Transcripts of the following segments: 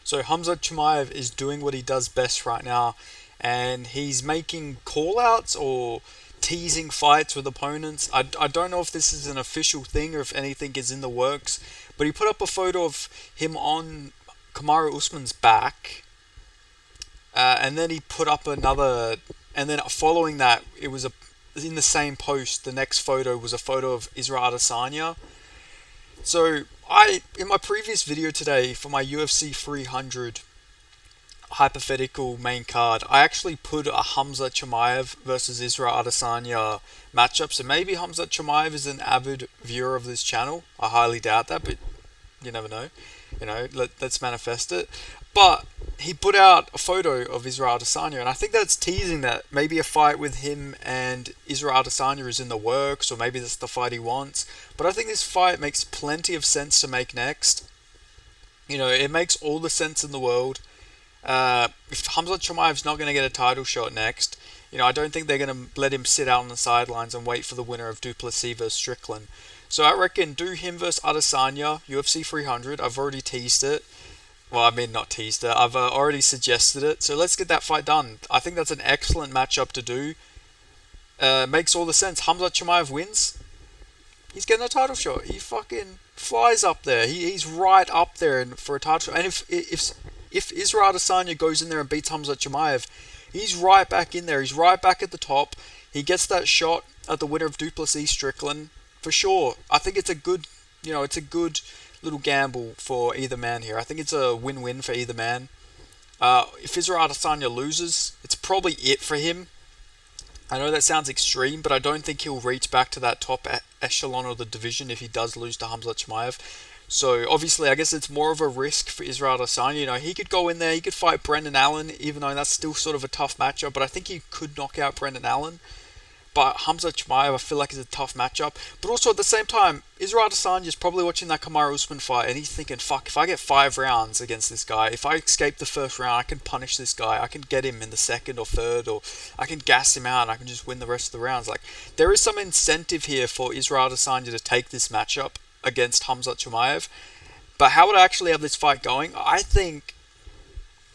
So Khamzat Chimaev is doing what he does best right now, and he's making call-outs or teasing fights with opponents. I don't know if this is an official thing or if anything is in the works, but he put up a photo of him on Kamaru Usman's back, and then he put up another, and then following that, it was a in the same post. The next photo was a photo of Israel Adesanya. So in my previous video today for my UFC 300 hypothetical main card, I actually put a Khamzat Chimaev versus Israel Adesanya matchup. So maybe Khamzat Chimaev is an avid viewer of this channel. I highly doubt that, but you never know. Let's manifest it. But he put out a photo of Israel Adesanya, and I think that's teasing that maybe a fight with him and Israel Adesanya is in the works, or maybe that's the fight he wants. But I think this fight makes plenty of sense to make next. It makes all the sense in the world. If Khamzat Chimaev's not going to get a title shot next, I don't think they're going to let him sit out on the sidelines and wait for the winner of Duplessis versus Strickland. So I reckon do him versus Adesanya, UFC 300. I've already teased it. Well, I mean, not teased it. I've already suggested it. So let's get that fight done. I think that's an excellent matchup to do. Makes all the sense. Khamzat Chimaev wins. He's getting a title shot. He fucking flies up there. He's right up there for a title shot. And if Israel Adesanya goes in there and beats Khamzat Chimaev, he's right back in there. He's right back at the top. He gets that shot at the winner of Duplessis Strickland for sure. I think it's a good little gamble for either man here. I think it's a win-win for either man. If Israel Adesanya loses, it's probably it for him. I know that sounds extreme, but I don't think he'll reach back to that top echelon of the division if he does lose to Khamzat Chimaev. So obviously, I guess it's more of a risk for Israel Adesanya. He could go in there, he could fight Brendan Allen, even though that's still sort of a tough matchup. But I think he could knock out Brendan Allen. But Khamzat Chimaev, I feel like is a tough matchup. But also at the same time, Israel Adesanya is probably watching that Kamaru Usman fight, and he's thinking, "Fuck! If I get 5 rounds against this guy, if I escape the first round, I can punish this guy. I can get him in the second or third, or I can gas him out, and I can just win the rest of the rounds." Like there is some incentive here for Israel Adesanya to take this matchup against Khamzat Chimaev. But how would I actually have this fight going? I think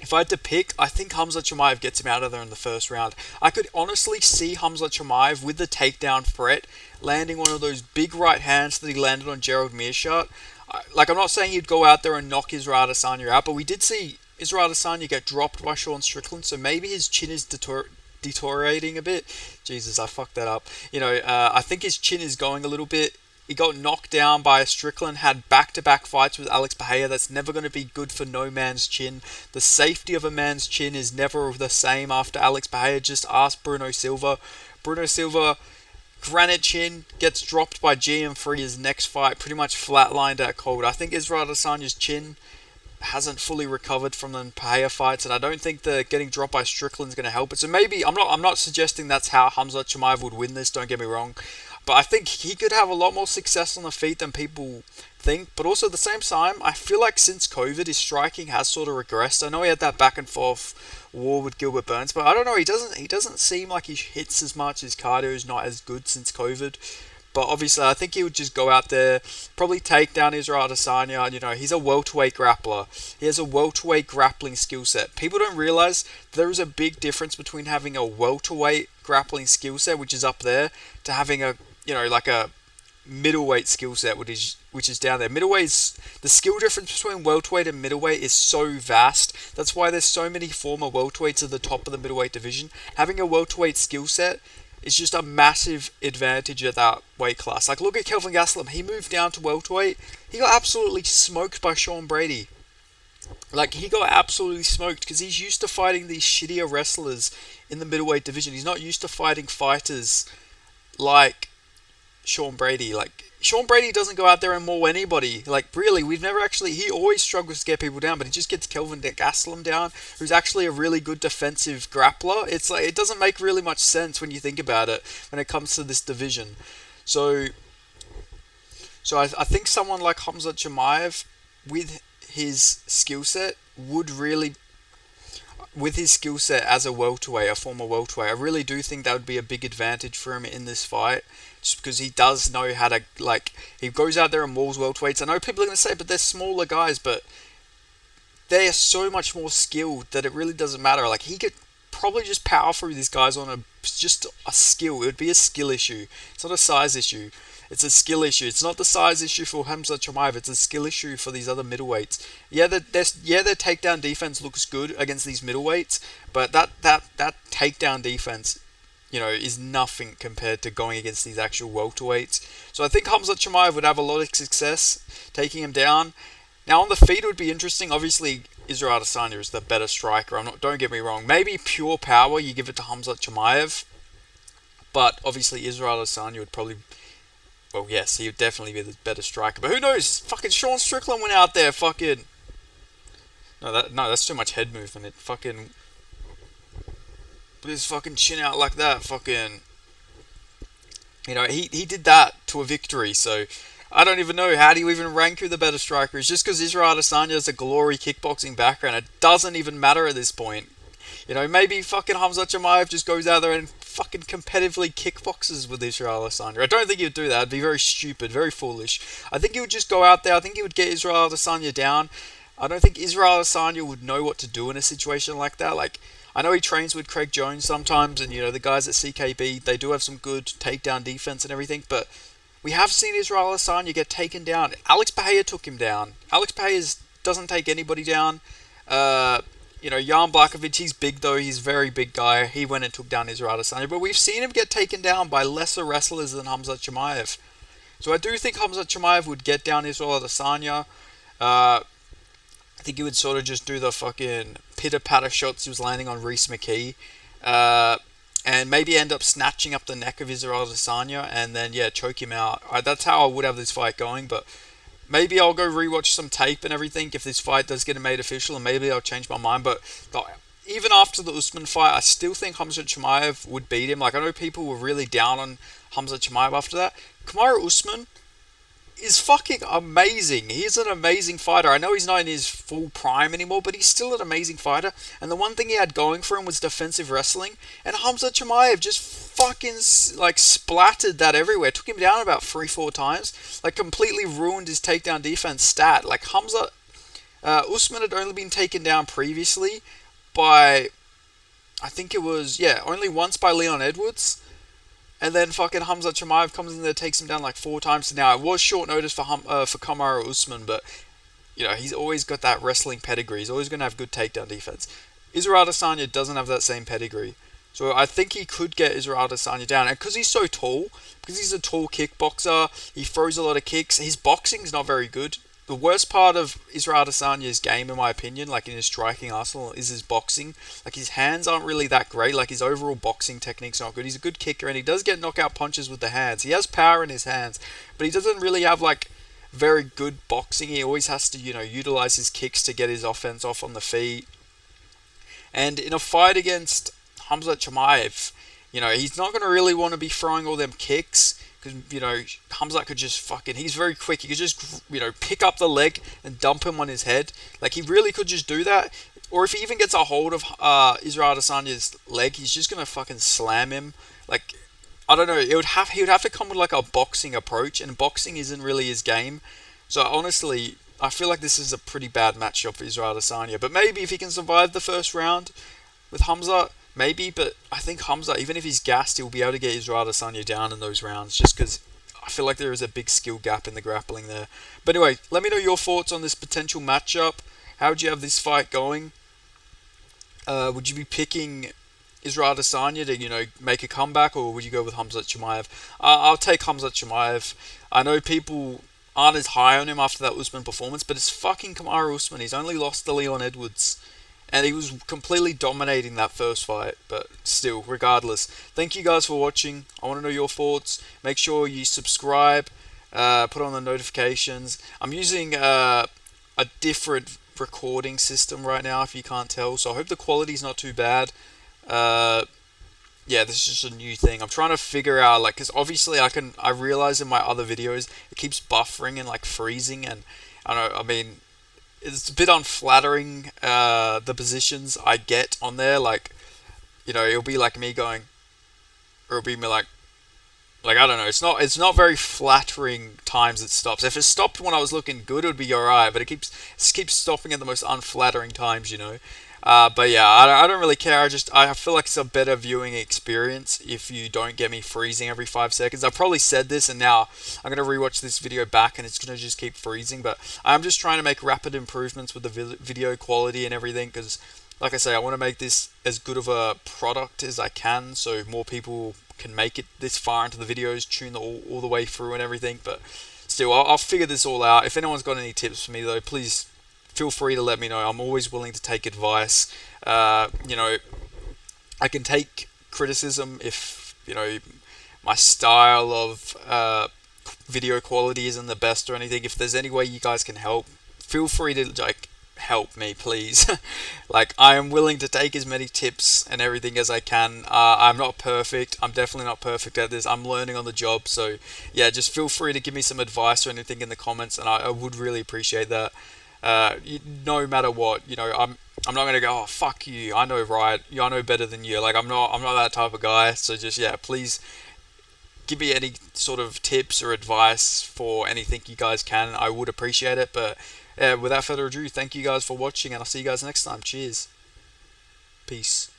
if I had to pick, I think Khamzat Chimaev gets him out of there in the first round. I could honestly see Khamzat Chimaev with the takedown threat landing one of those big right hands that he landed on Gerald Meerschaert. I'm not saying he'd go out there and knock Israel Adesanya out, but we did see Israel Adesanya get dropped by Sean Strickland, so maybe his chin is deteriorating a bit. Jesus, I fucked that up. I think his chin is going a little bit. He got knocked down by Strickland, had back-to-back fights with Alex Pereira. That's never going to be good for no man's chin. The safety of a man's chin is never the same after Alex Pereira. Just ask Bruno Silva. Bruno Silva, granite chin, gets dropped by GM3 his next fight, pretty much flatlined out cold. I think Israel Adesanya's chin hasn't fully recovered from the Pereira fights, and I don't think the getting dropped by Strickland is going to help it. So maybe I'm not suggesting that's how Khamzat Chimaev would win this. Don't get me wrong. But I think he could have a lot more success on the feet than people think. But also at the same time, I feel like since COVID, his striking has sort of regressed. I know he had that back and forth war with Gilbert Burns, but I don't know. He doesn't seem like he hits as much. His cardio is not as good since COVID. But obviously, I think he would just go out there, probably take down Israel Adesanya. He's a welterweight grappler. He has a welterweight grappling skill set. People don't realize there is a big difference between having a welterweight grappling skill set, which is up there, to having a middleweight skill set, which is down there. The skill difference between welterweight and middleweight is so vast. That's why there's so many former welterweights at the top of the middleweight division. Having a welterweight skill set is just a massive advantage at that weight class. Like, look at Kelvin Gastelum. He moved down to welterweight. He got absolutely smoked by Sean Brady. Like, he got absolutely smoked because he's used to fighting these shittier wrestlers in the middleweight division. He's not used to fighting fighters like Sean Brady. Like, Sean Brady doesn't go out there and maul anybody. Like, really, he always struggles to get people down, but he just gets Kelvin Gastelum down, who's actually a really good defensive grappler. It's like, it doesn't make really much sense when you think about it when it comes to this division. So I think someone like Khamzat Chimaev, with his skill set, with his skill set as a welterweight, a former welterweight, I really do think that would be a big advantage for him in this fight, just because he does know how to, he goes out there and mauls welterweights. I know people are going to say, but they're smaller guys, but they're so much more skilled that it really doesn't matter. Like, he could probably just power through these guys on just a skill. It would be a skill issue. It's not a size issue. It's a skill issue. It's not the size issue for Khamzat Chimaev. It's a skill issue for these other middleweights. Yeah, their takedown defense looks good against these middleweights, but that takedown defense, is nothing compared to going against these actual welterweights. So I think Khamzat Chimaev would have a lot of success taking him down. Now on the feet it would be interesting. Obviously, Israel Adesanya is the better striker. Don't get me wrong. Maybe pure power you give it to Khamzat Chimaev, but obviously Israel Adesanya would probably. Well, yes, he would definitely be the better striker. But who knows? Fucking Sean Strickland went out there, fucking. No, that's too much head movement. It fucking put his fucking chin out like that. Fucking. He did that to a victory. So I don't even know, how do you even rank who the better striker is? Just because Israel Adesanya has a glory kickboxing background, it doesn't even matter at this point. Maybe fucking Khamzat Chimaev just goes out there and fucking competitively kickboxes with Israel Adesanya. I don't think he would do that. It'd be very stupid, very foolish. I think he would just go out there. I think he would get Israel Adesanya down. I don't think Israel Adesanya would know what to do in a situation like that. Like, I know he trains with Craig Jones sometimes, and the guys at CKB, they do have some good takedown defense and everything, but we have seen Israel Adesanya get taken down. Alex Pereira took him down. Alex Pereira doesn't take anybody down. Jan Blachowicz, he's big though. He's a very big guy. He went and took down Israel Adesanya. But we've seen him get taken down by lesser wrestlers than Khamzat Chimaev. So I do think Khamzat Chimaev would get down Israel Adesanya. I think he would sort of just do the fucking pitter-patter shots he was landing on Reese McKee. And maybe end up snatching up the neck of Israel Adesanya and then, choke him out. That's how I would have this fight going, but maybe I'll go rewatch some tape and everything if this fight does get made official, and maybe I'll change my mind. But even after the Usman fight, I still think Khamzat Chimaev would beat him. Like, I know people were really down on Khamzat Chimaev after that. Kamaru Usman is fucking amazing. He's an amazing fighter. I know he's not in his full prime anymore, but he's still an amazing fighter. And the one thing he had going for him was defensive wrestling. And Khamzat Chimaev just fucking splattered that everywhere. Took him down about 3-4 times. Like, completely ruined his takedown defense stat. Like, Usman had only been taken down previously by, I think it was, only once by Leon Edwards. And then fucking Khamzat Chimaev comes in there, takes him down like 4 times. Now, it was short notice for Kamaru Usman, but, he's always got that wrestling pedigree. He's always going to have good takedown defense. Israel Adesanya doesn't have that same pedigree. So I think he could get Israel Adesanya down. And because he's so tall, because he's a tall kickboxer, he throws a lot of kicks, his boxing's not very good. The worst part of Israel Adesanya's game, in my opinion, like in his striking arsenal, is his boxing. Like, his hands aren't really that great. Like, his overall boxing technique's not good. He's a good kicker, and he does get knockout punches with the hands. He has power in his hands, but he doesn't really have, like, very good boxing. He always has to, utilize his kicks to get his offense off on the feet. And in a fight against Khamzat Chimaev, he's not going to really want to be throwing all them kicks. Because, Khamzat could just fucking... He's very quick. He could just, pick up the leg and dump him on his head. Like, he really could just do that. Or if he even gets a hold of Israel Adesanya's leg, he's just going to fucking slam him. Like, I don't know. He would have to come with, like, a boxing approach. And boxing isn't really his game. So, honestly, I feel like this is a pretty bad matchup for Israel Adesanya. But maybe if he can survive the first round with Khamzat... Maybe, but I think Khamzat, even if he's gassed, he'll be able to get Israel Adesanya down in those rounds, just because I feel like there is a big skill gap in the grappling there. But anyway, let me know your thoughts on this potential matchup. How would you have this fight going? Would you be picking Israel Adesanya to, make a comeback, or would you go with Khamzat Chimaev? I'll take Khamzat Chimaev. I know people aren't as high on him after that Usman performance, but it's fucking Kamaru Usman. He's only lost to Leon Edwards. And he was completely dominating that first fight. But still, regardless. Thank you guys for watching. I want to know your thoughts. Make sure you subscribe. Put on the notifications. I'm using a different recording system right now, if you can't tell. So I hope the quality's not too bad. This is just a new thing. I'm trying to figure out, like, because obviously I realize in my other videos, it keeps buffering and, like, freezing. And it's a bit unflattering, the positions I get on there. Like, it'll be like me going, or it'll be me like, like I don't know, it's not very flattering times it stops. If it stopped when I was looking good, it would be alright. But it keeps stopping at the most unflattering times, you know. But yeah, I don't really care. I feel like it's a better viewing experience if you don't get me freezing every 5 seconds. I probably said this, and now I'm gonna rewatch this video back, and it's gonna just keep freezing. But I'm just trying to make rapid improvements with the video quality and everything, because like I say, I want to make this as good of a product as I can, so more people can make it this far into the videos, tune all the way through and everything. But still, I'll figure this all out. If anyone's got any tips for me, though, please feel free to let me know. I'm always willing to take advice. You know, I can take criticism if, you know, my style of video quality isn't the best or anything. If there's any way you guys can help, feel free to like help me, please. Like, I am willing to take as many tips and everything as I can. I'm not perfect. I'm definitely not perfect at this. I'm learning on the job. So yeah, just feel free to give me some advice or anything in the comments, and I would really appreciate that. No matter what, you know, I'm not gonna go, oh fuck you, I know right, I know better than you. Like, I'm not that type of guy. So just, yeah, please give me any sort of tips or advice for anything you guys can. I would appreciate it. But yeah, without further ado, thank you guys for watching, and I'll see you guys next time. Cheers. Peace.